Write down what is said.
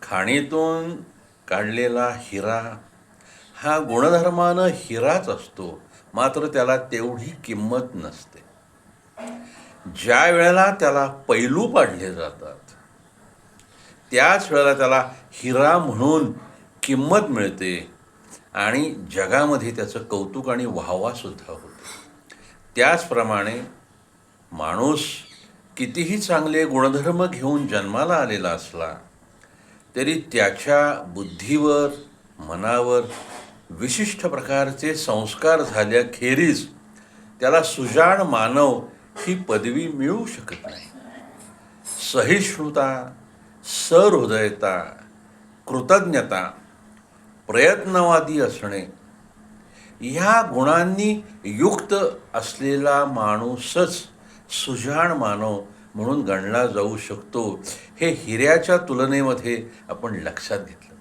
खाणीतून काढलेला हिरा हा गुणधर्मानं हिराच असतो, मात्र त्याला तेवढी किंमत नसते. ज्या वेळेला त्याला पैलू पाडले जातात त्याच वेळेला त्याला हिरा म्हणून किंमत मिळते आणि जगामध्ये त्याचं कौतुक आणि वाहवासुद्धा होते. त्याचप्रमाणे माणूस कितीही चांगले गुणधर्म घेऊन जन्माला आलेला असला तरी त्याच्या बुद्धीवर, मनावर विशिष्ट प्रकारचे संस्कार झाल्याखेरीज त्याला सुजाण मानव ही पदवी मिळू शकत नाही. सहिष्णुता, सहृदयता, कृतज्ञता, प्रयत्नवादी असणे ह्या गुणांनी युक्त असलेला माणूसच सुजाण मानव म्हणून गणला जाऊ शकतो, हे हिऱ्याच्या तुलनेमध्ये आपण लक्षात घेतलं.